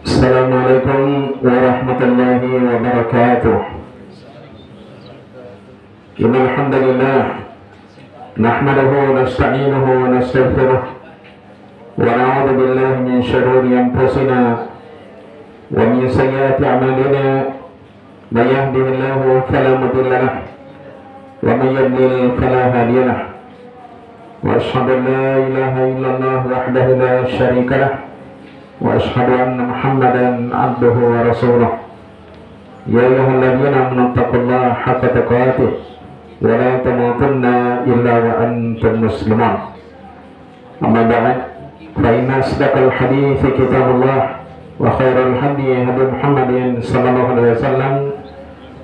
Assalamualaikum warahmatullahi wabarakatuh. Innal hamdalillah nahmaduhu wa nasta'inuhu wa nastaghfiruh wa na'udzu billahi min shururi anfusina wa min sayyiati a'malina. May yahdihillahu fala mudilla lahu wa may yudlil fala hadiya lahu. Wa asyhadu an la ilaha illallah wahdahu la syarika lahu wa asyhadu anna Muhammadan abduhu wa rasuluh. Ya ayyuhalladzina amanu taqullaha haqqa tuqatih wa la tamutunna illa wa antum muslimun. Amma ba'd, fa inna asdaqal hadithi kitabullah wa khairal hadi hadi Muhammadin sallallahu alaihi wasallam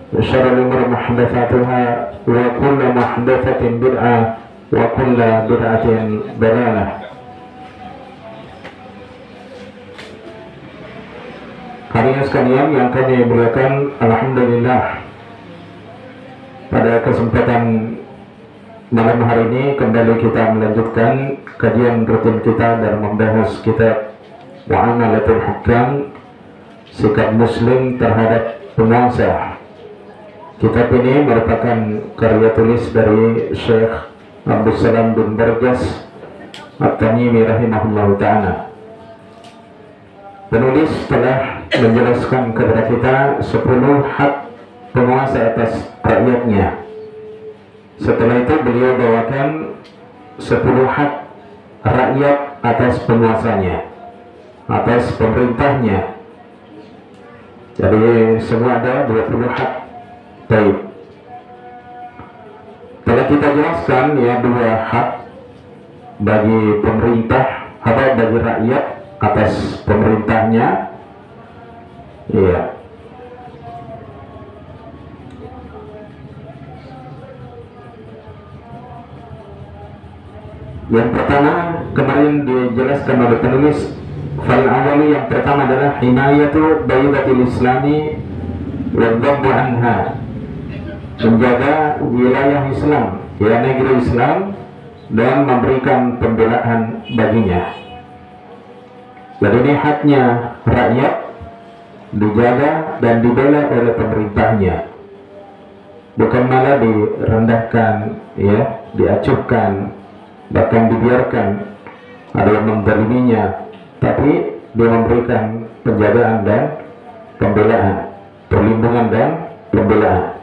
wa syarrul umuri muhdatsatuha wa kullu muhdatsatin bid'ah wa kullu bid'atin dalalah. Hadirin sekalian yang kami muliakan, alhamdulillah, pada kesempatan malam hari ini kembali kita melanjutkan kajian rutin kita dan membahas kitab Mu'amalatul Hukam, sikap muslim terhadap penguasa. Kitab ini merupakan karya tulis dari Syekh Abdul Salam bin Barjas At-Tamimi rahimahullah ta'ala. Penulis telah menjelaskan kepada kita 10 hak penguasa atas rakyatnya. Setelah itu beliau bawakan 10 hak rakyat atas penguasanya, atas pemerintahnya. Jadi semua ada 20 hak. Baik, telah kita jelaskan ya 2 hak bagi pemerintah atau bagi rakyat atas pemerintahnya. Iya. Yang pertama kemarin dijelaskan oleh penulis, fal awali, yang pertama adalah himayatu baidatil islami wa dhabbu anha, menjaga wilayah Islam, ya negeri Islam, dan memberikan pembelaan baginya. Jadi ini haknya rakyat dijaga dan dibela oleh pemerintahnya, bukan malah direndahkan, ya, diacuhkan, bahkan dibiarkan ada yang menzaliminya, tapi dia memberikan penjagaan dan pembelaan, perlindungan dan pembelaan.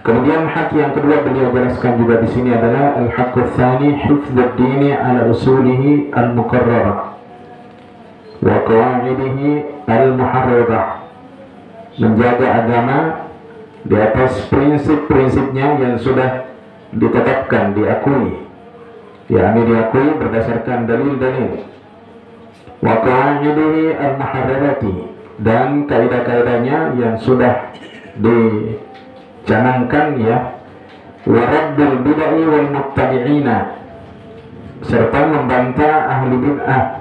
Kemudian hak yang kedua beliau jelaskan juga di sini adalah al-haqqu tsani hifdzud dini ala usulihi al-muqarrarah wa qawaidihi al-muharradah, menjaga agama di atas prinsip-prinsipnya yang sudah ditetapkan, diakui, yakni diakui berdasarkan dalil-dalil, wa qawaidihi al-muharrarati, dan kaidah-kaidahnya yang sudah dicanangkan, ya, wa raddul bid'ah wal muttabi'ina, serta membantah ahli bid'ah,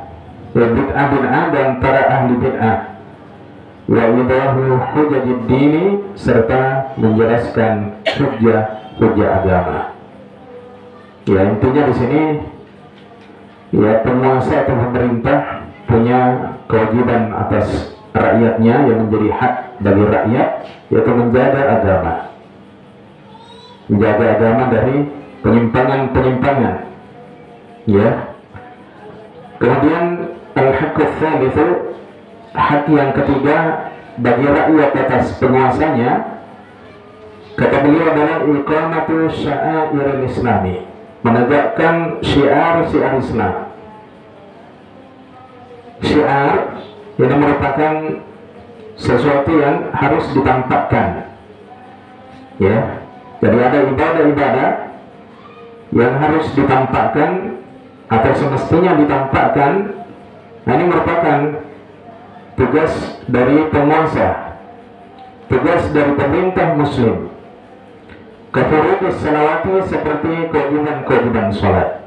bid'ah dan para ahli bid'ah, wa idahu hujajid dini, serta menjelaskan hujah agama. Ya, intinya di sini, ya, penguasa atau pemerintah punya kewajiban atas rakyatnya yang menjadi hak bagi rakyat, yaitu menjaga agama, menjaga agama dari penyimpangan-penyimpangan, ya. Kemudian al-haqqu tsalitsu, hak yang ketiga bagi rakyat atas penguasanya, kata beliau adalah iqamatu sya'airil islami, menegakkan syiar-syiar Islam. Syiar ini merupakan sesuatu yang harus ditampakkan, ya. Jadi ada ibadah-ibadah yang harus ditampakkan atau semestinya ditampakkan. Nah, ini merupakan tugas dari penguasa, tugas dari pemerintah muslim. Kafurudus salawati seperti kewajiban-kewajiban sholat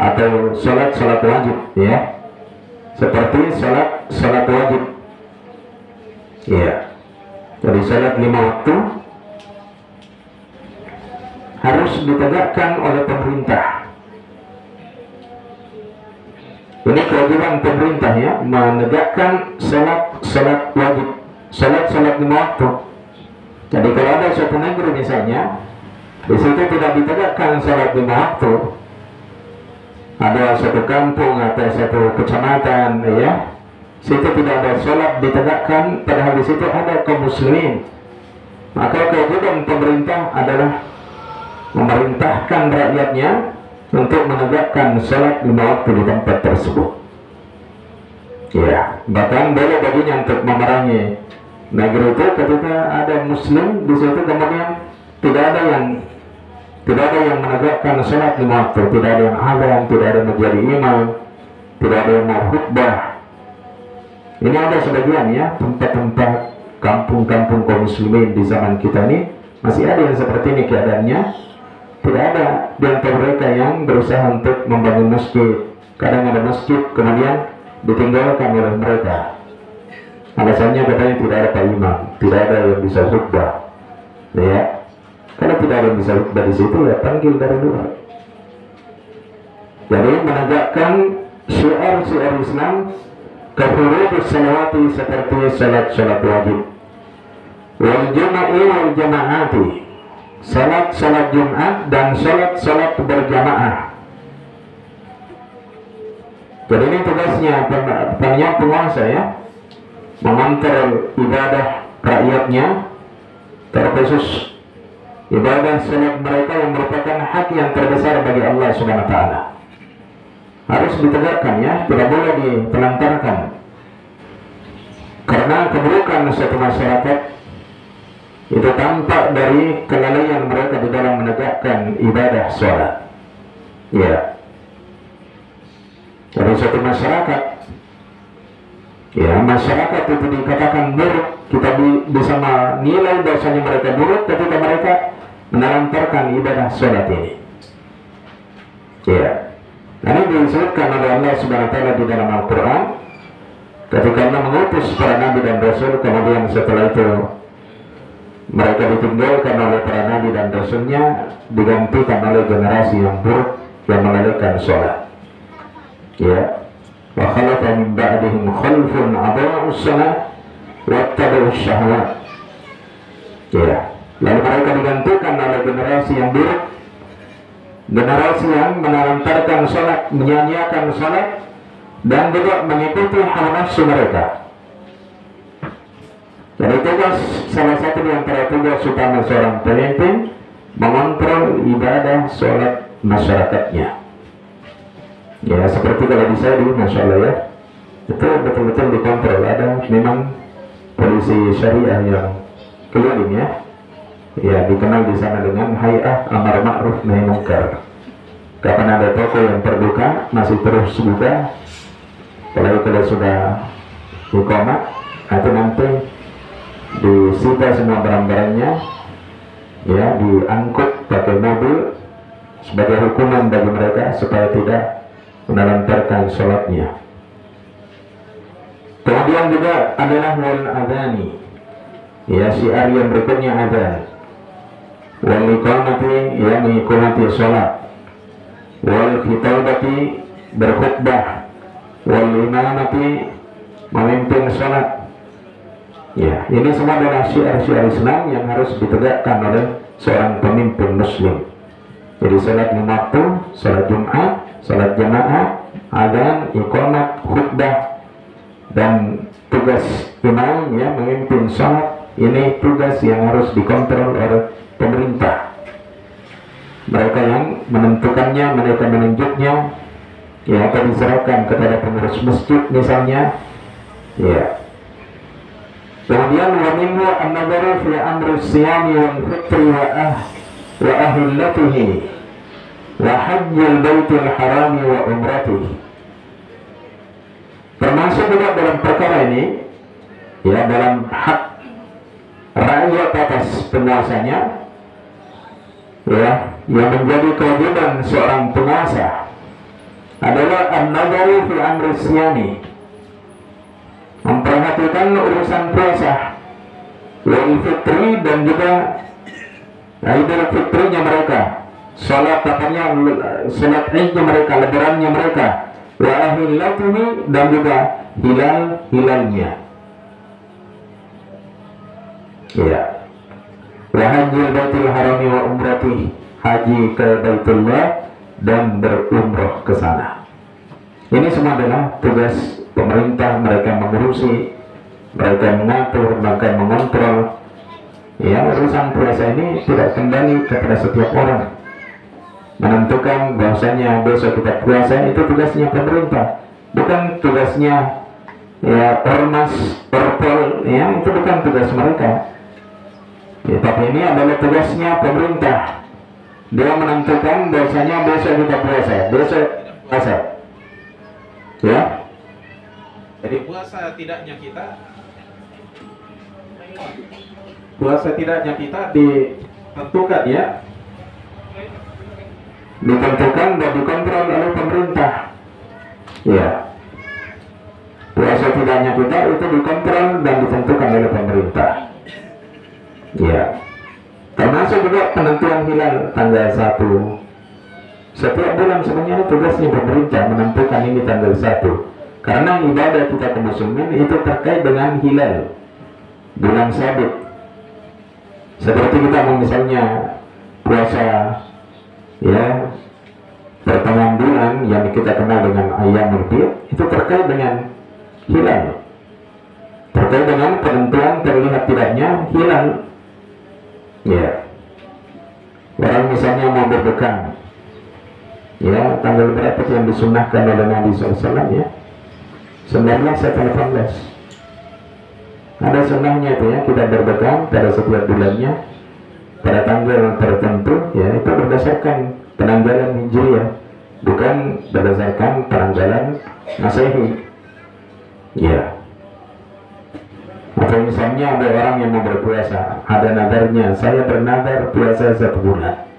atau sholat wajib, ya, seperti sholat wajib, ya. Jadi sholat 5 waktu harus ditegakkan oleh pemerintah. Ini kewajiban pemerintah, ya, menegakkan sholat wajib, sholat 5 waktu. Jadi kalau ada suatu negeri misalnya, di situ tidak ditegakkan sholat 5 waktu, ada suatu kampung atau suatu kecamatan, ya, situ tidak ada sholat ditegakkan, padahal di situ ada kaum muslimin, maka kewajiban pemerintah adalah memerintahkan rakyatnya untuk menegakkan sholat 5 waktu di tempat tersebut. Ya, bahkan boleh baginya untuk memerangi negeri itu ketika ada muslim di situ kemudian tidak ada yang menegakkan sholat 5 waktu, tidak ada yang azan, tidak ada yang menjadi imam, tidak ada yang mau khutbah. Ini ada sebagian, ya, tempat-tempat kampung-kampung kaum muslimin di zaman kita ini masih ada yang seperti ini keadaannya. Tidak ada di antara mereka yang berusaha untuk membangun masjid. Kadang ada masjid kemudian ditinggalkan oleh mereka. Alasannya katanya tidak ada pak imam, tidak ada yang bisa khutbah, ya. Kalau tidak ada yang bisa khutbah di situ, ya panggil dari luar. Jadi menegakkan syiar-syiar Islam, kafurudus salawati seperti salat wajib, wal juma'i wal jamaati, salat Jumat dan salat berjamaah. Jadi ini tugasnya penguasa, ya, mengontrol ibadah rakyatnya, terkhusus ibadah salat mereka yang merupakan hak yang terbesar bagi Allah Subhanahu wa taala. Harus ditegakkan, ya, tidak boleh ditelantarkan. Karena keburukan suatu masyarakat itu tampak dari kelalaian mereka di dalam menegakkan ibadah salat. Ya. Jadi suatu masyarakat, ya, masyarakat itu dikatakan buruk, kita bisa menilai bahasanya mereka buruk ketika mereka menelantarkan ibadah sholat ini. Ya, ini disebutkan oleh Allah Subhanahu wa taala di dalam Al-Quran ketika Allah mengutus para nabi dan rasul, kemudian setelah itu mereka ditinggalkan oleh para nabi dan rasulnya, digantikan oleh generasi yang buruk yang melalaikan sholat. Ya, wa khalafa min ba'dihim khalfun adaa'us shalah wattaba'us syahwat. Ya, lalu mereka digantikan oleh generasi yang buruk, generasi yang menelantarkan salat, menyanyiakan salat, dan juga mengikuti hawa nafsu mereka. Jadi tugas, salah satu di antara tugas utama seorang pemimpin, mengontrol ibadah salat masyarakatnya. Ya, seperti kalau di saya dulu, Masya Allah, ya, itu betul-betul dikontrol. Ada memang polisi syariah yang keliling, ya, ya, dikenal di sana dengan Hay'ah Amar Ma'ruf Nahi Munkar. Kapan ada toko yang terbuka masih terus buka, kalau sudah iqamah, itu nanti disita semua barang-barangnya, ya, diangkut pakai mobil sebagai hukuman bagi mereka supaya tidak menelantarkan sholatnya. Kemudian juga adalah wal adhani, ya, syiar yang berikutnya adzan, wal iqamati, ya, mengiqamati sholat, wal khitabati, berkhutbah, wal imamati, memimpin sholat. Ya, ini semua adalah syiar-syiar Islam yang harus ditegakkan oleh seorang pemimpin muslim. Jadi salat 5 waktu, salat Jumat, salat jamaah, adzan, iqamat, khutbah, dan tugas imam, ya, memimpin salat. Ini tugas yang harus dikontrol oleh pemerintah. mereka yang menentukannya, mereka menunjuknya, ya, atau diserahkan kepada pengurus masjid misalnya, ya. Kemudian wa minhu an-nadharu fi amri siyami wal fitri wa ahillatihi wa hajjil baitil harami wa umratihi. Termasuk juga dalam perkara ini, ya, dalam hak rakyat atas penguasanya, ya, yang menjadi kewajiban seorang penguasa adalah an-nadharu fi amri siyami, memperhatikan urusan puasa, wal fitri, dan juga idul fitrinya mereka, salat idnya mereka, lebarannya mereka, wa ahillatuhi, dan juga hilalnya, ya, wa hajjil baitil harami wa umratihi, haji ke Baitullah dan berumrah ke sana. Ini semua adalah tugas pemerintah, mereka mengurusi, mereka mengatur, mereka mengontrol. Ya, urusan puasa ini tidak kembali kepada setiap orang. Menentukan bahwasanya besok kita puasa itu tugasnya pemerintah, bukan tugasnya, ya, ormas, orpol, ya, itu bukan tugas mereka. Ya, tapi ini adalah tugasnya pemerintah. Dia menentukan bahwasanya besok kita puasa, besok puasa. Ya. Jadi puasa tidaknya kita ditentukan, ya, ditentukan dan dikontrol oleh pemerintah. Ya. Puasa tidaknya kita itu dikontrol dan ditentukan oleh pemerintah. Ya. Termasuk juga penentuan hilal tanggal 1. Setiap bulan sebenarnya tugasnya pemerintah menentukan ini tanggal 1. Karena ibadah kita kaum muslimin itu terkait dengan hilal, bulan sabit. Seperti kita misalnya puasa, ya, pertengahan bulan yang kita kenal dengan Ayyamul Bid, itu terkait dengan hilal, terkait dengan penentuan terlihat tidaknya hilal. Ya, orang misalnya mau berbekam, ya, tanggal berapa yang disunnahkan oleh Nabi SAW, ya, 19 atau 18. Ada sunnahnya itu, ya, kita berbekam pada setiap bulannya pada tanggal tertentu, ya, itu berdasarkan penanggalan Hijriah, bukan berdasarkan penanggalan Masehi. Ya. Atau misalnya ada orang yang mau berpuasa, ada nadarnya, saya bernadar puasa 1 bulan.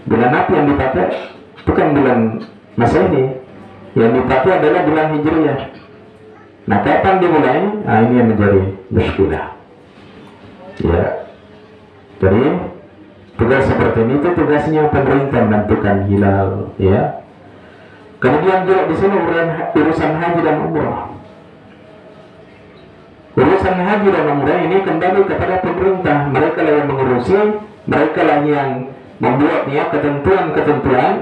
Bulan apa yang dipakai? Bukan bulan Masehi, yang dipakai adalah bulan Hijriah. Nah, kapan dimulai? Nah, ini yang menjadi muskilah. Ya. Jadi tugas seperti ini itu tugasnya pemerintah menentukan hilal, ya. Kemudian juga di sini urusan haji dan umrah. Urusan haji dan umrah ini kembali kepada pemerintah. Mereka lah yang mengurusi, mereka lah yang membuatnya ketentuan-ketentuan.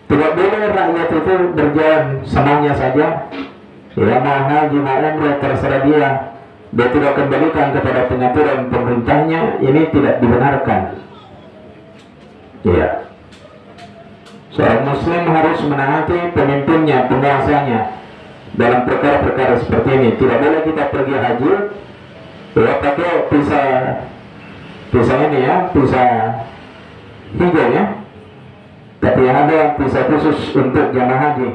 Tidak boleh rakyat itu berjalan semuanya saja, ya, mau haji mau umrah terserah dia. Dia tidak kembalikan kepada pengaturan pemerintahnya. Ini tidak dibenarkan. Ya, seorang muslim harus menaati pemimpinnya, penguasanya dalam perkara-perkara seperti ini. Tidak boleh kita pergi haji, ya, pakai pisah ini, ya, pisah hijau, ya, tapi ada pisah khusus untuk jamaah haji.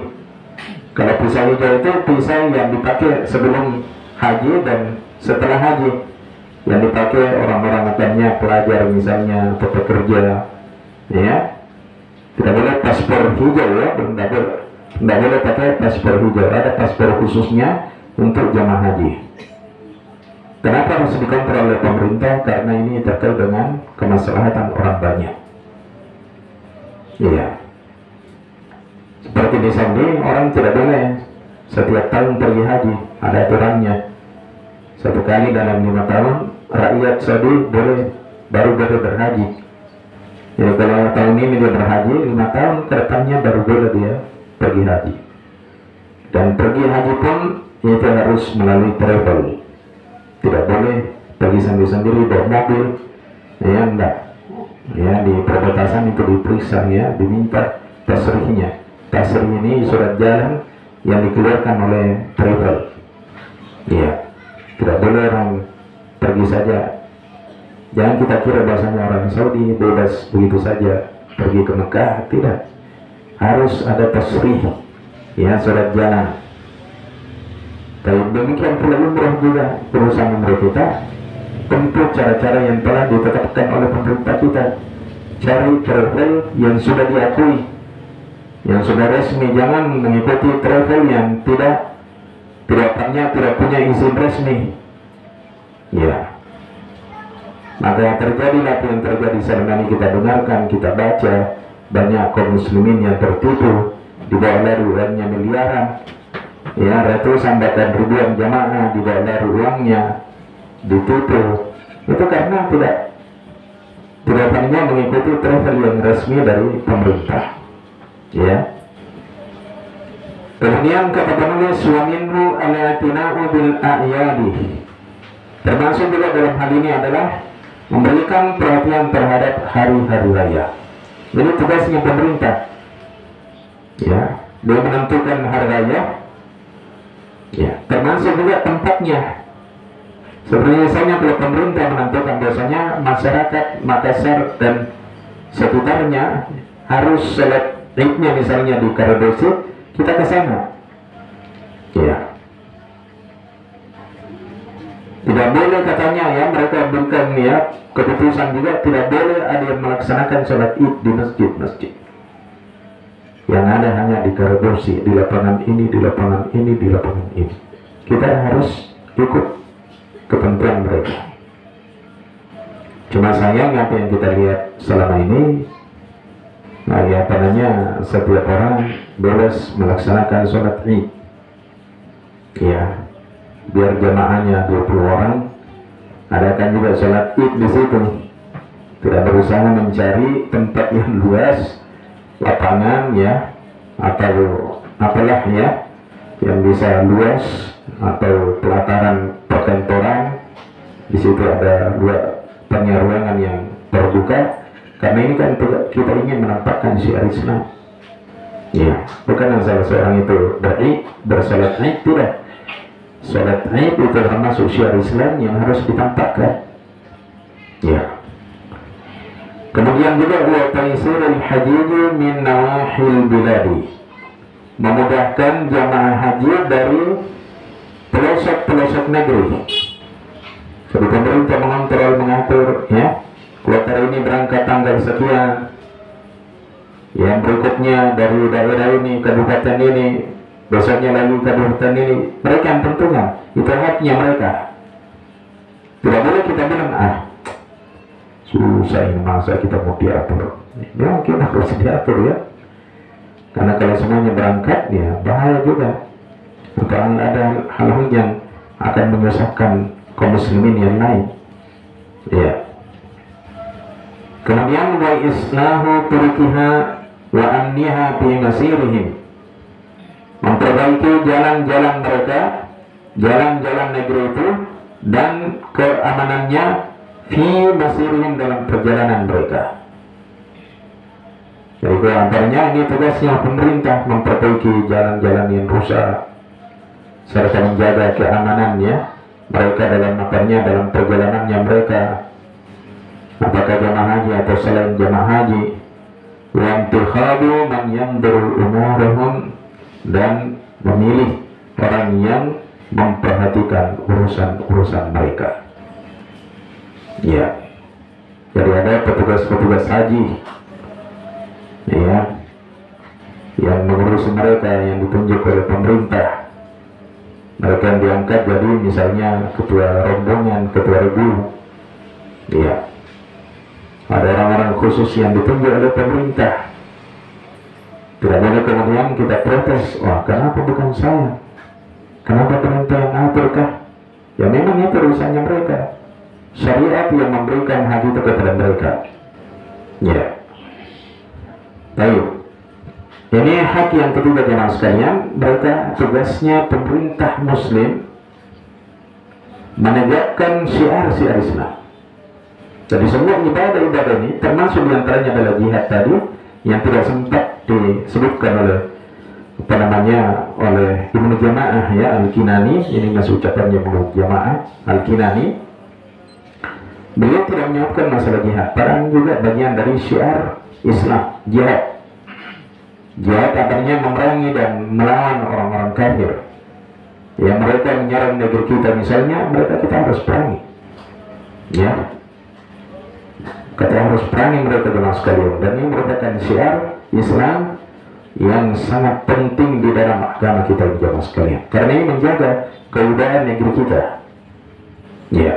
Kalau pisah hijau itu pisah yang dipakai sebelum haji dan setelah haji, yang dipakai orang-orang katanya pelajar misalnya atau pekerja, ya. Tidak boleh paspor hijau, ya, tidak boleh pakai paspor hijau. Ada paspor khususnya untuk jamaah haji. Kenapa harus dikontrol oleh pemerintah? Karena ini terkait dengan kemaslahatan orang banyak. Iya. Seperti di Saudi, orang tidak boleh setiap tahun pergi haji, ada aturannya. 1 kali dalam 5 tahun rakyat Saudi baru boleh berhaji. Jadi kalau tahun ini dia berhaji, 5 tahun ke depannya baru boleh dia pergi haji. Dan pergi haji pun itu harus melalui travel. Tidak boleh pergi sendiri-sendiri bawa mobil, ya, enggak. Ya, di perbatasan itu diperiksa ya, diminta tasrihnya. Tasrih ini surat jalan yang dikeluarkan oleh travel. Ya, tidak boleh orang pergi saja. Jangan kita kira bahasanya orang Saudi bebas begitu saja pergi ke Mekah, tidak. Harus ada tasrih, ya, surat jalan. Tapi demikian pula umrah juga, perusahaan umrah kita tentu cara-cara yang telah ditetapkan oleh pemerintah kita. Cari travel yang sudah diakui, yang sudah resmi. Jangan mengikuti travel yang tidak punya izin resmi. Ya, maka terjadilah apa yang terjadi selama ini kita dengarkan, kita baca, banyak kaum muslimin yang tertipu, dibawa lari uangnya miliaran, ya, ratusan bahkan ribuan jamaah dibawa lari uangnya, ditipu. Itu karena tidak hanya mengikuti travel yang resmi dari pemerintah, ya. Kemudian kata penulis, wa minhu al-i'tina'u bil a'yadi. Termasuk juga dalam hal ini adalah memberikan perhatian terhadap hari-hari raya. Ini tugasnya pemerintah, ya, dia menentukan hari raya, ya, termasuk juga tempatnya. Seperti misalnya kalau pemerintah menentukan biasanya masyarakat Makassar dan sekitarnya harus sholat Idnya misalnya di Karadosi, kita ke sana, ya. Tidak boleh katanya, ya, mereka berikan ya keputusan juga tidak boleh ada yang melaksanakan sholat Id di masjid-masjid. Yang ada hanya di Karadosi, di lapangan ini, di lapangan ini, di lapangan ini. Kita harus ikut ketentuan mereka. Cuma sayang apa yang kita lihat selama ini, nah, ya, setiap orang bebas melaksanakan sholat Id, ya, biar jamaahnya 20 orang, adakan juga sholat Id di situ. Tidak berusaha mencari tempat yang luas, lapangan, ya, atau apalah ya yang bisa luas, atau pelataran perkantoran. Di situ ada ruangan yang terbuka, karena ini kan kita ingin menampakkan syiar Islam, ya, bukan salah seorang itu bersalat Id, tidak. Salat Id itu termasuk syiar Islam yang harus ditampakkan, ya. Kemudian juga wa taisirul hajiji min nawahil biladi, memudahkan jamaah haji dari pelosok-pelosok negeri. Jadi pemerintah mengatur, ya, kloter ini berangkat tanggal sekian, yang berikutnya dari daerah ini, kabupaten ini, besoknya lagi kabupaten ini. Mereka yang tentukan, itu haknya mereka. Tidak boleh kita bilang, susah ini, masa kita mau diatur. Ya, kita harus diatur, ya, karena kalau semuanya berangkat, ya, bahaya juga. Atau ada hal-hal yang akan menyusahkan kaum muslimin yang lain, ya. Kemudian wa islahu turkiha wa amniha fi masirihim, memperbaiki jalan-jalan mereka, jalan-jalan negeri itu, dan keamanannya fi masirihim, dalam perjalanan mereka. Jadi antaranya ini tugasnya pemerintah, memperbaiki jalan-jalan yang rusak serta menjaga keamanannya mereka dalam perjalanannya mereka, apakah jamaah haji atau selain jamaah haji. Wa intikhadu man yanzuru umurahum, dan memilih orang yang memperhatikan urusan mereka, ya. Jadi ada petugas-petugas haji, ya, yang mengurus mereka, yang ditunjuk oleh pemerintah. Mereka yang diangkat jadi misalnya ketua rombongan, ketua regu, ya. Ada orang-orang khusus yang ditunjuk oleh pemerintah. Tidak boleh kemudian kita protes, wah, kenapa bukan saya? Kenapa pemerintah yang aturkah? Ya memang itu urusannya mereka. Syariat yang memberikan hak itu kepada mereka, ya. Baik. Ini hak yang ketiga jemaah sekalian. Mereka tugasnya pemerintah muslim menegakkan syiar-syiar Islam. Jadi semua ibadah-ibadah ini termasuk diantaranya adalah jihad tadi yang tidak sempat disebutkan oleh oleh Ibnu Jamaah ya Al-Kinani. Ini masih ucapannya Ibnu Jamaah Al-Kinani. Beliau tidak menyebutkan masalah jihad, padahal juga bagian dari syiar Islam jihad. Jihad artinya memerangi dan melawan orang-orang kafir. Ya, mereka menyerang negeri kita misalnya, mereka kita harus perangi. Ya, kita harus perangi mereka dengan sekalian. Dan ini merupakan syiar Islam yang sangat penting di dalam agama kita jemaah sekalian. Karena ini menjaga kewibawaan negeri kita. Ya.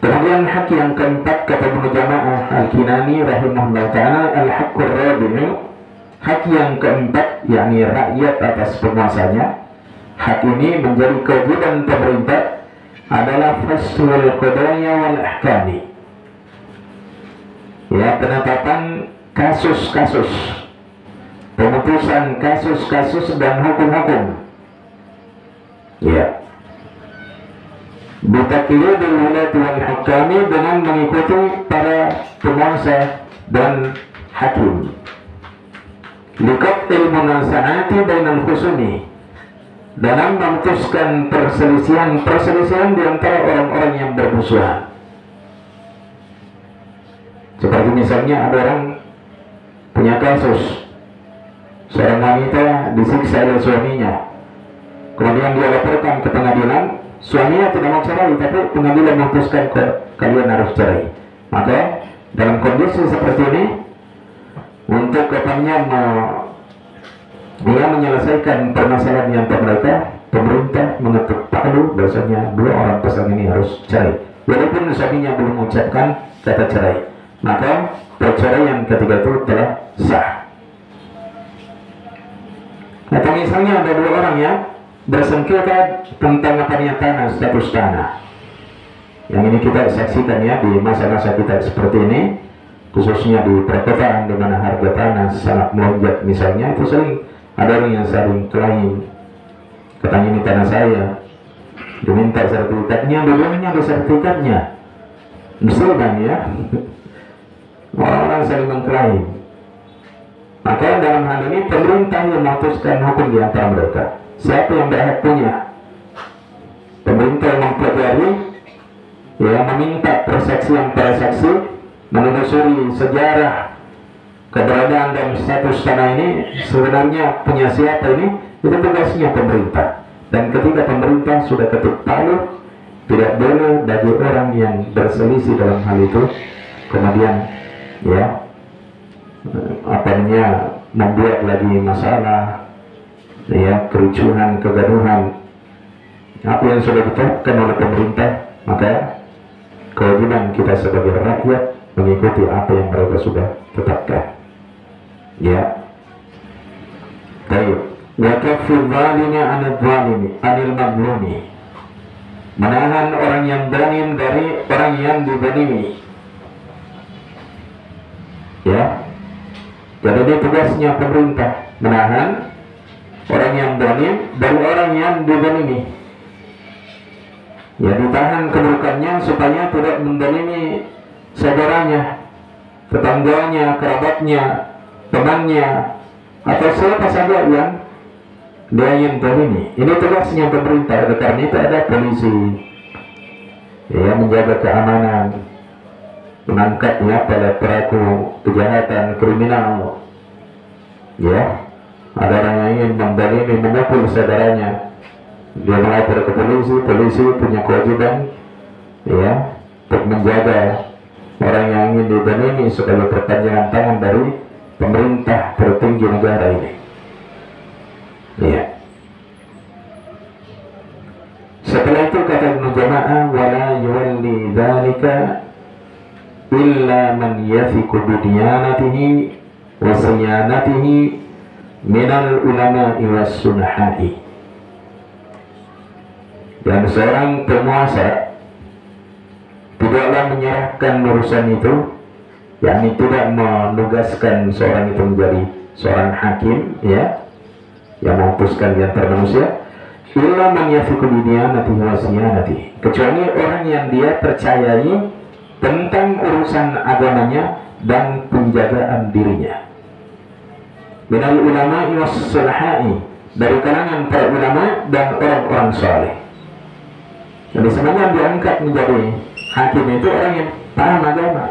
Kemudian hak yang keempat kata Ibnu Jamaah Al-Kinani rahimahullah ta'ala, al-haqqur rabi'u, hak yang keempat yakni rakyat atas penguasanya. Hak ini menjadi kewajiban pemerintah adalah faslul qadaya wal ahkami. Ya, penetapan kasus-kasus, pemutusan kasus-kasus dan hukum-hukum. Ya. Bitaklidul wulati wal hukami, dengan mengikuti para penguasa dan hakim. Liqatil munasa'ati bainal khusumi, dalam memutuskan perselisihan di antara orang-orang yang bermusuhan. Seperti misalnya ada orang punya kasus seorang wanita disiksa oleh suaminya, kemudian dia laporkan ke pengadilan. Suaminya tidak mau cerai, tapi pengadilan memutuskan kalian harus cerai. Maka dalam kondisi seperti ini, untuk katanya dia menyelesaikan permasalahan di antara mereka, pemerintah mengetuk palu bahwasanya dua orang pasangan ini harus cerai, walaupun suaminya belum mengucapkan kata cerai. Maka perceraian ketiga itu telah sah. Atau misalnya ada dua orang yang bersengketa tentang tanah, status tanah. Yang ini kita saksikan ya di masa-masa kita seperti ini, khususnya di perkotaan di mana harga tanah sangat melonjak misalnya, itu sering ada orang yang saling klaim, katanya ini tanah saya, diminta sertifikatnya, dulunya ada sertifikatnya, misalkan ya, orang-orang saling mengklaim. Maka dalam hal ini pemerintah yang memutuskan hukum di antara mereka. Siapa yang berhak punya? Pemerintah yang mempelajari, ya, meminta persaksian para saksi, menelusuri sejarah keberadaan dan status tanah ini sebenarnya punya siapa ini, itu tugasnya pemerintah. Dan ketika pemerintah sudah ketuk palu, tidak boleh bagi orang yang berselisih dalam hal itu kemudian ya membuat lagi masalah, ya, kericuhan, kegaduhan. Apa yang sudah ditetapkan oleh pemerintah, maka kewajiban kita sebagai rakyat mengikuti apa yang mereka sudah tetapkan. Ya. Baik. Wa kafil zalimi 'anil zalimi 'anil mazlumi. Menahan orang yang zalim dari orang yang dizalimi. Ya. Jadi ini tugasnya pemerintah, menahan orang yang zalim dari orang yang dizalimi. Ya, ditahan keburukannya supaya tidak menzalimi saudaranya, tetangganya, kerabatnya, temannya, atau siapa saja yang dia yang zalimi. Ini tugasnya pemerintah. Oleh karena itu ada polisi, ya, menjaga keamanan, menangkapnya pada pelaku kejahatan kriminal. Ya, ada orang yang ingin menzalimi, memukul saudaranya, dia melapor ke polisi. Polisi punya kewajiban, ya, untuk menjaga orang yang ingin dizalimi sebagai perpanjangan tangan dari pemerintah tertinggi negara ini. Ya. Setelah itu kata Ibnu Jamaah, wala yuwalli dzalika illa man yathiqu bi diyanatihi wa siyanatihi minal ulama'i was sunha'i. Dan seorang penguasa tidaklah menyerahkan urusan itu, yakni tidak menugaskan seorang itu menjadi seorang hakim, ya, yang memutuskan di antara manusia, illa man yathiqu bi diyanatihi wa siyanatihi, kecuali orang yang dia percayai tentang urusan agamanya dan penjagaan dirinya. Minal ulama'i was-sulahai, dari kalangan para ulama dan orang-orang saleh. Jadi sebenarnya diangkat menjadi hakim itu orang yang paham agama,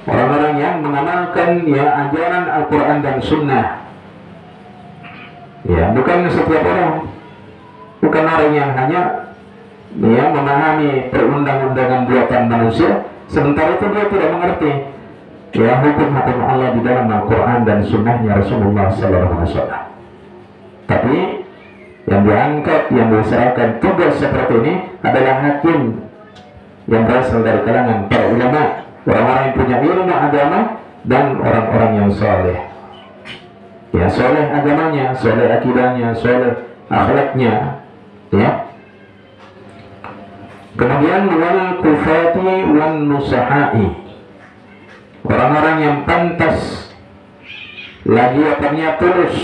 orang-orang yang mengamalkan ya ajaran Al-Quran dan Sunnah. Ya, bukan setiap orang, bukan orang yang hanya ya memahami perundang-undangan buatan manusia, sementara itu dia tidak mengerti ya hukum-hukum Allah di dalam Al-Quran dan Sunnahnya Rasulullah SAW. Tapi yang diangkat, yang diserahkan tugas seperti ini adalah hakim yang berasal dari kalangan para ulama, orang-orang yang punya ilmu agama dan orang-orang yang soleh. Ya, soleh agamanya, soleh akidahnya, soleh akhlaknya. Ya. Kemudian wal kufati wan nusahai, orang-orang yang pantas, lagi apanya tulus.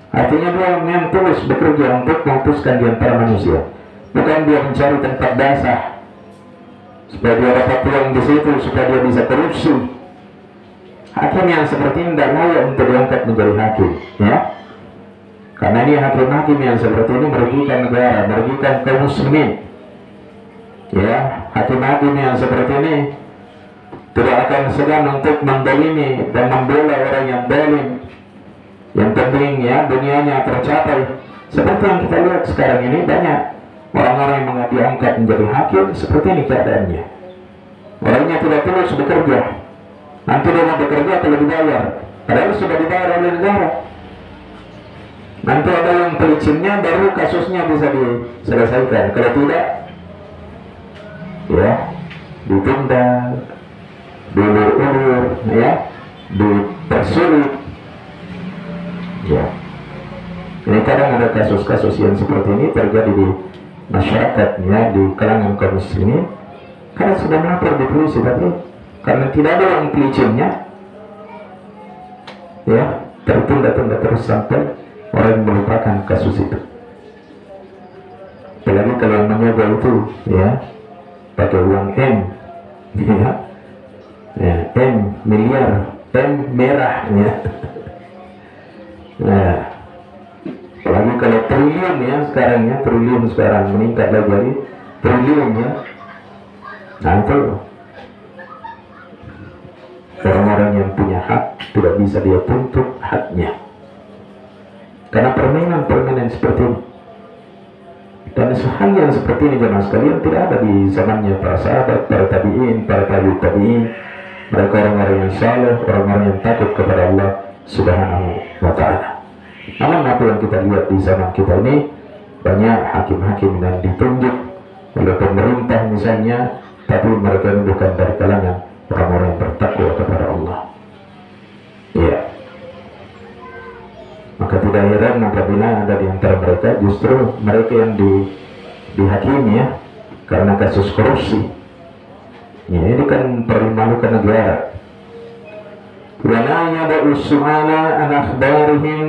Artinya dia yang tulus bekerja untuk memutuskan di antara manusia, bukan dia mencari tempat dasar supaya dia dapat uang di situ, supaya dia bisa korupsi. Hakim yang seperti ini tidak layak untuk diangkat menjadi hakim, ya. Karena ini hakim-hakim yang seperti ini merugikan negara, merugikan kaum muslimin. Ya, hakim-hakim yang seperti ini tidak akan segan untuk mendolimi dan membela orang yang zalim. Yang penting ya dunianya tercapai. Seperti yang kita lihat sekarang ini, banyak orang-orang yang diangkat menjadi hakim seperti ini keadaannya. Orangnya tidak tulus bekerja, nanti dia mau bekerja kalau dibayar, padahal sudah dibayar oleh negara. Nanti ada yang pelicinnya, baru kasusnya bisa diselesaikan. Kalau tidak, ya ditunda, diulur-ulur, ya dipersulit. Ya, ini kadang ada kasus-kasus yang seperti ini terjadi di masyarakat, ya, di kalangan kaum muslimin. Karena sudah melapor di polisi, tapi karena tidak ada yang pelicinnya, ya tertunda-tunda terus sampai orang melupakan kasus itu. Apalagi kalau yang menyoba itu, ya pakai uang M, ya, M miliar, M merah, ya. Nah, apalagi kalau triliun ya sekarang, ya triliun sekarang meningkat lagi triliun, ya. Nah itu orang-orang yang punya hak tidak bisa dia tuntut haknya karena permainan seperti ini. Dan hal yang seperti ini jemaah sekalian tidak ada di zamannya para sahabat, para tabi'in, para tabi'in. Mereka orang-orang yang saleh, orang-orang yang takut kepada Allah Subhanahu wa ta'ala. Namun apa yang kita lihat di zaman kita ini, banyak hakim-hakim yang ditunjuk oleh pemerintah misalnya, tapi mereka bukan dari kalangan orang-orang yang bertakwa kepada Allah. Ya. Maka tidak heran apabila ada di antara mereka justru mereka yang dihakimi, ya, karena kasus korupsi. Ya, ini kan permalukan negara. ولا يدع السؤال عن أخبارهم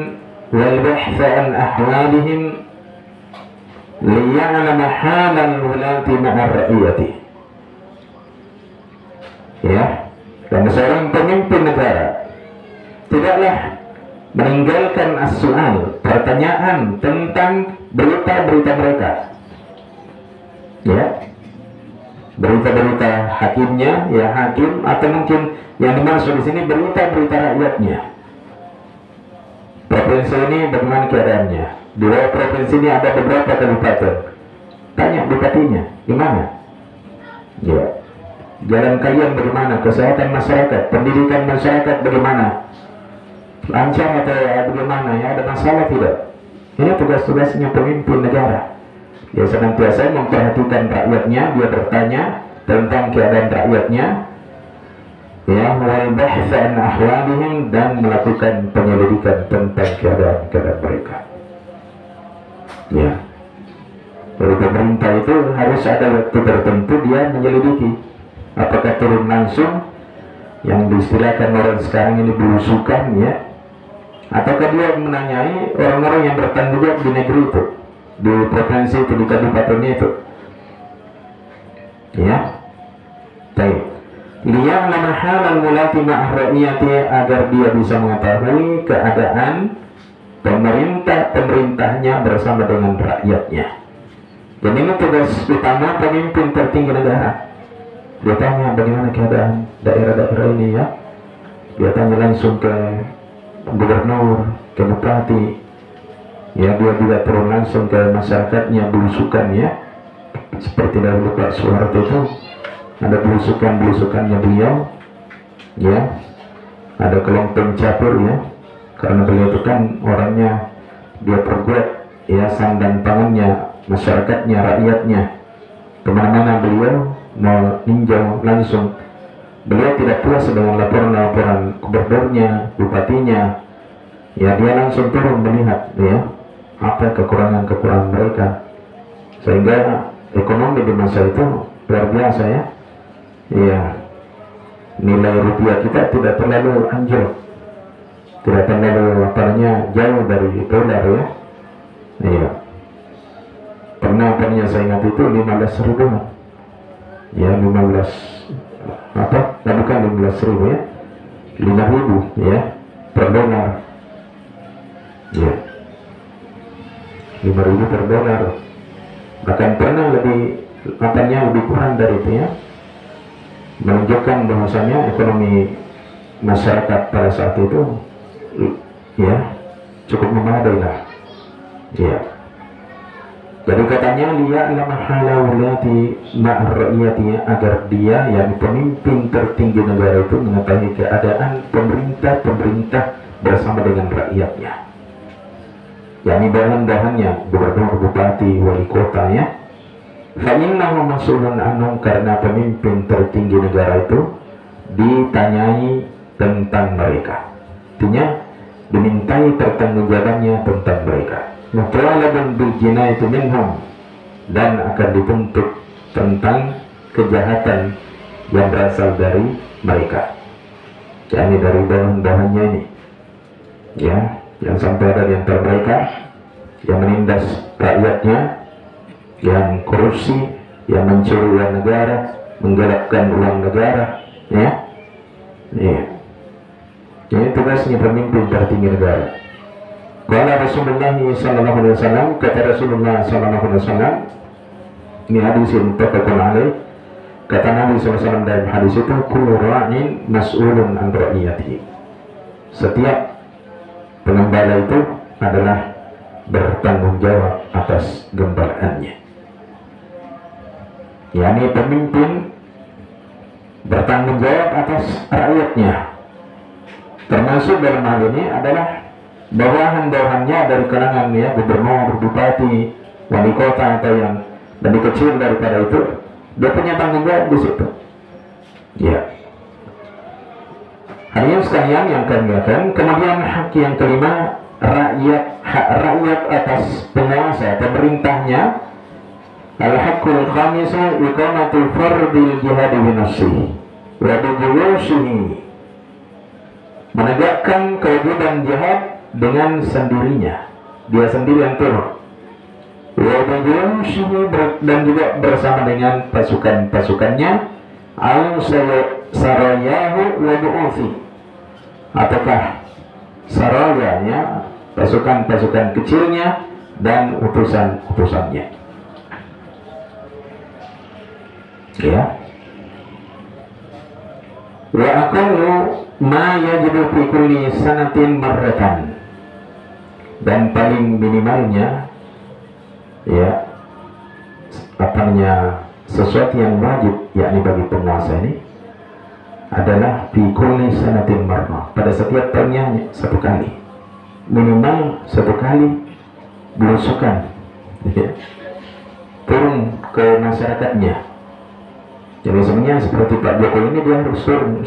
والبحث عن أحوالهم ليعلم حال الولاة مع الرعية. Ya, dan seorang pemimpin negara tidaklah meninggalkan as-su'al, pertanyaan tentang berita-berita mereka, ya, berita-berita hakimnya, ya hakim, atau mungkin yang dimaksud di sini berita-berita rakyatnya. Provinsi ini bagaimana keadaannya? Di bawah provinsi ini ada beberapa kabupaten. Tanya bupatinya, gimana? Ya, jalan kalian bagaimana? Kesehatan masyarakat, pendidikan masyarakat bagaimana? Lancar atau bagaimana? Ya, ada masalah tidak? Ini tugas-tugasnya pemimpin negara. Dia senantiasa memperhatikan rakyatnya, dia bertanya tentang keadaan rakyatnya, ya, wal bahth an ahwalihim, dan melakukan penyelidikan tentang keadaan mereka. Ya, dari pemerintah itu harus ada waktu tertentu dia menyelidiki, apakah turun langsung yang diistilahkan orang sekarang ini belusukan, ya, ataukah dia menanyai orang-orang yang bertanggung jawab di negeri itu, di provinsi itu, di kabupaten itu, ya. Baik. Liya'lama halal mulati ma'a ra'iyati, agar dia bisa mengetahui keadaan pemerintahnya bersama dengan rakyatnya. Dan ini tugas utama pemimpin tertinggi negara. Dia tanya bagaimana keadaan daerah-daerah ini ya. Dia tanya langsung ke gubernur, ke bupati. Ya, dia juga turun langsung ke masyarakatnya, belusukan ya. Seperti dahulu Pak Soeharto itu ada belusukannya beliau ya. Ada kelompok campur ya. Karena beliau itu kan orangnya, dia perbuat ya sandang pangannya, masyarakatnya, rakyatnya. Kemana-mana beliau meninjau langsung. Beliau tidak puas dengan laporan-laporan gubernurnya, bupatinya. Ya, dia langsung turun melihat ya apa kekurangan-kekurangan mereka, sehingga ekonomi di masa itu luar biasa ya. Ya, nilai rupiah kita tidak terlalu anjlok, tidak terlalu jauh dari dolar ya. Iya. Pernah saya ingat itu 15.000 ya, 15.000 ya, 5.000 ya per dolar ya, 5.000 per dolar. Bahkan pernah lebih kurang dari itu ya, menunjukkan bahwasanya ekonomi masyarakat pada saat itu ya cukup memadai lah ya. Jadi katanya liya'lama halawlati ma'ra'iyati, agar dia yang pemimpin tertinggi negara itu mengetahui keadaan pemerintah bersama dengan rakyatnya. yakni bahan-bahannya, gubernur, bupati, wali kota ya. Fa'innahu mas'ulun anhum, karena pemimpin tertinggi negara itu ditanyai tentang mereka. Artinya dimintai pertanggungjawabannya tentang mereka. Mutalabun bil jinayati minhum, dan akan dituntut tentang kejahatan yang berasal dari mereka, yakni dari bahan-bahannya ini ya, yang sampai ada di antara mereka yang menindas rakyatnya, yang korupsi, yang mencuri uang negara, menggelapkan uang negara ya. Ini tugasnya pemimpin tertinggi negara. Qala Rasulullah sallallahu alaihi wasallam, kata Rasulullah sallallahu alaihi wasallam, ini hadis yang muttafaqun alaih. Kata Nabi SAW dalam hadis itu, kullu ra'in mas'ulun an ra'iyatihi. Setiap pengembala itu adalah bertanggung jawab atas gembalaannya. yakni pemimpin bertanggung jawab atas rakyatnya. Termasuk dalam hal ini adalah bawahan-bawahannya dari kalangan ya, gubernur, bupati, wali kota, atau yang lebih kecil daripada itu, dia punya tanggung jawab di situ. Ya. Hadirin sekalian yang kami akan, kemudian hak yang kelima, hak rakyat atas penguasa pemerintahnya. Al-haqqul khamisu iqamatul fardil jihad bi nafsihi wa bi juyushihi, menegakkan kewajiban jihad dengan sendirinya, dia sendiri yang turun. Wa bi juyushihi, dan juga bersama dengan pasukan-pasukannya. Al-sarayahu wa bu'uthi, ataukah sarayanya, pasukan-pasukan kecilnya dan utusan-utusannya ya. Wa aqallu ma yajibu fi kulli sanatin marratan, dan paling minimalnya ya sesuatu yang wajib yakni bagi penguasa ini adalah fi kulli sanatin marrah, pada setiap tahunnya satu kali, minimal satu kali belusukan ya, turun ke masyarakatnya. Jadi sebenarnya seperti Pak Jokowi ini, dia harus turun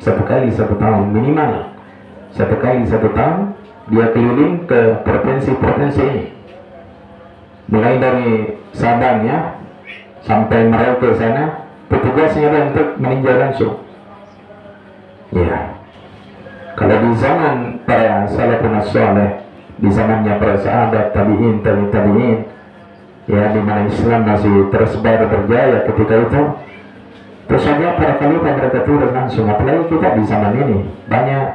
satu kali satu tahun, minimal satu kali satu tahun, dia keliling ke provinsi-provinsi ini, mulai dari Sabang ya sampai Merauke sana, petugasnya ada untuk meninjau langsung ya. Kalau di zaman para salafun saleh, di zamannya para sahabat, tabi'in ya, di mana Islam masih tersebar berjaya ketika itu, Terus saja para khalifah mereka turun langsung. Apalagi kita di zaman ini banyak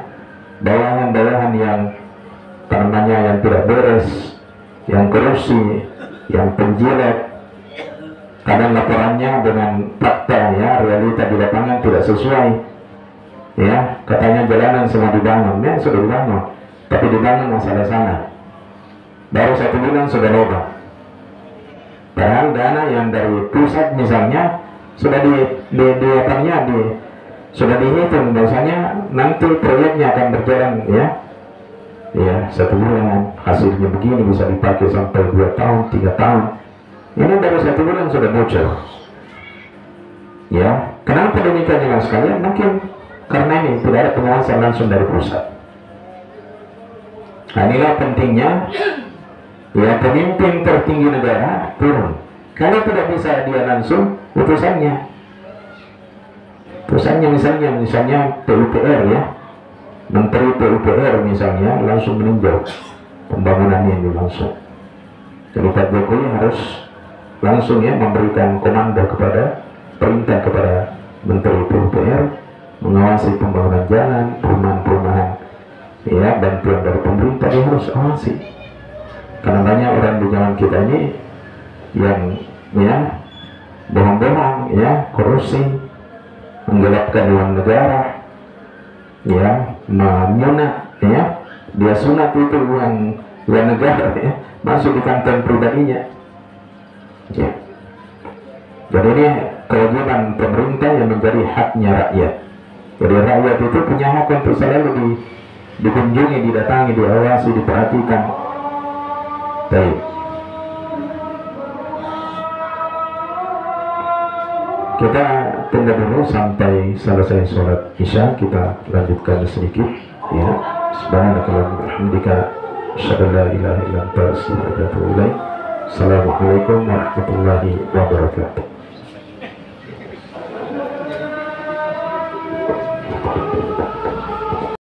bawahan-bawahan yang yang tidak beres, yang korupsi, yang penjilat. Kadang laporannya dengan fakta, ya, realita di lapangan tidak sesuai. Ya, katanya jalanan semua dibangun, ya sudah dibangun, tapi dibangun masalah sana. Baru 1 bulan sudah lobang. Padahal dana yang dari pusat misalnya sudah sudah dihitung bahwasanya nanti proyeknya akan berjalan, ya. Ya, 1 bulan hasilnya begini bisa dipakai sampai 2 tahun, 3 tahun. Ini baru 1 bulan sudah bocor. Ya, kenapa demikian ya sekalian? Mungkin karena ini tidak ada pengawasan langsung dari pusat. Nah, inilah pentingnya ya pemimpin tertinggi negara turun. Kalau tidak bisa dia langsung, utusannya misalnya PUPR, ya, Menteri PUPR misalnya langsung meninjau pembangunan ini langsung. Jadi Pak Jokowi harus langsung, ya, memberikan komando kepada perintah kepada Menteri PUPR mengawasi pembangunan jalan, perumahan-perumahan, ya, bantuan dari pemerintah dia harus awasi. Karena banyak orang di zaman kita ini yang, ya, bohong-bohong, ya, korupsi, menggelapkan uang negara, ya, menyunat, ya, dia sunat itu uang negara, ya, masuk di kantong pribadinya, ya. Jadi ini kewajiban pemerintah yang menjadi haknya rakyat. Jadi rakyat itu punya hak untuk selalu dikunjungi, didatangi, diawasi, diperhatikan. Baik. Kita tunggu dulu sampai selesai sholat isya, kita lanjutkan sedikit, ya. Subhanakallahumma wa bihamdika asyhadu an la ilaha illa anta astaghfiruka wa atubu ilaik. Assalamualaikum warahmatullahi wabarakatuh.